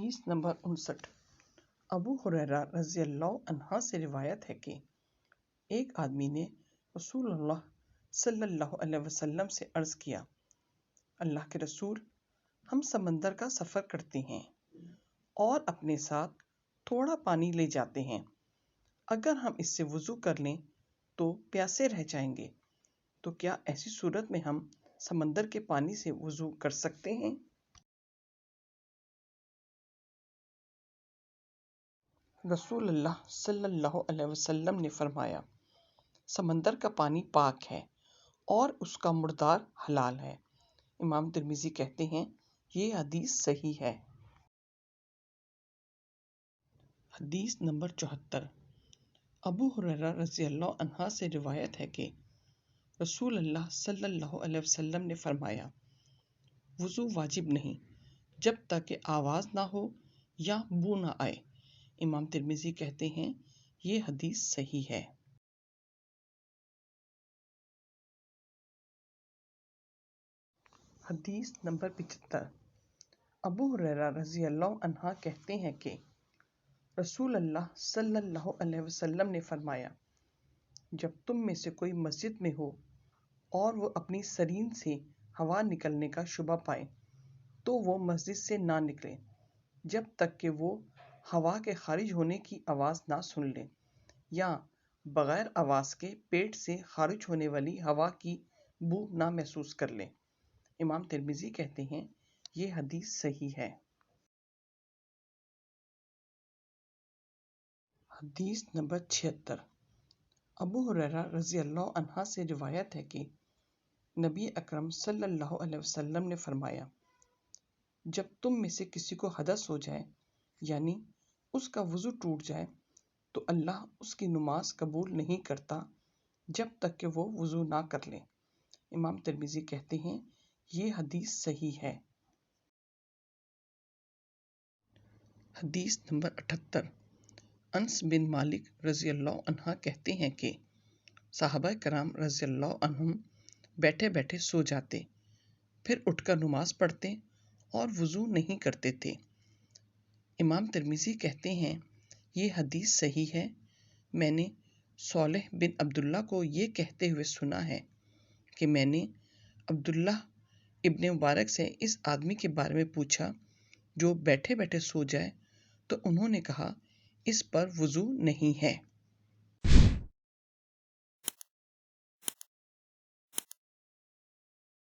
حدیث نمبر 59۔ ابو ہریرہ رضی اللہ عنہ سے روایت ہے کہ ایک آدمی نے رسول اللہ صلی اللہ علیہ وسلم سے عرض کیا، اللہ کے رسول، ہم سمندر کا سفر کرتے ہیں اور اپنے ساتھ تھوڑا پانی لے جاتے ہیں، اگر ہم اس سے وضو کر لیں تو پیاسے رہ جائیں گے، تو کیا ایسی صورت میں ہم سمندر کے پانی سے وضو کر سکتے ہیں؟ رسول اللہ صلی اللہ علیہ وسلم نے فرمایا، سمندر کا پانی پاک ہے اور اس کا مردار حلال ہے۔ امام ترمذی کہتے ہیں یہ حدیث صحیح ہے۔ حدیث نمبر 74۔ ابو ہریرہ رضی اللہ عنہ سے روایت ہے کہ رسول اللہ صلی اللہ علیہ وسلم نے فرمایا، وضو واجب نہیں جب تک کہ آواز نہ ہو یا بو نہ آئے۔ امام ترمذی کہتے ہیں یہ حدیث صحیح ہے۔ حدیث نمبر 75۔ ابو ہریرہ رضی اللہ عنہ کہتے ہیں کہ رسول اللہ صلی اللہ علیہ وسلم نے فرمایا، جب تم میں سے کوئی مسجد میں ہو اور وہ اپنی سرین سے ہوا نکلنے کا شبہ پائے تو وہ مسجد سے نہ نکلے جب تک کہ وہ ہوا کے خارج ہونے کی آواز نہ سن لے یا بغیر آواز کے پیٹ سے خارج ہونے والی ہوا کی بو نہ محسوس کر لے۔ امام ترمذی کہتے ہیں یہ حدیث صحیح ہے۔ حدیث نمبر 76۔ ابو ہریرہ رضی اللہ عنہ سے روایت ہے کہ نبی اکرم صلی اللہ علیہ وسلم نے فرمایا، جب تم میں سے کسی کو حدث ہو جائے یعنی اس کا وضو ٹوٹ جائے تو اللہ اس کی نماز قبول نہیں کرتا جب تک کہ وہ وضو نہ کر لے۔ امام ترمذی کہتے ہیں یہ حدیث صحیح ہے۔ حدیث نمبر 78۔ انس بن مالک رضی اللہ عنہ کہتے ہیں کہ صحابہ کرام رضی اللہ عنہم بیٹھے بیٹھے سو جاتے، پھر اٹھ کر نماز پڑھتے اور وضو نہیں کرتے تھے۔ امام ترمذی کہتے ہیں یہ حدیث صحیح ہے۔ میں نے صالح بن عبداللہ کو یہ کہتے ہوئے سنا ہے کہ میں نے عبداللہ ابن مبارک سے اس آدمی کے بارے میں پوچھا جو بیٹھے بیٹھے سو جائے، تو انہوں نے کہا اس پر وضو نہیں ہے۔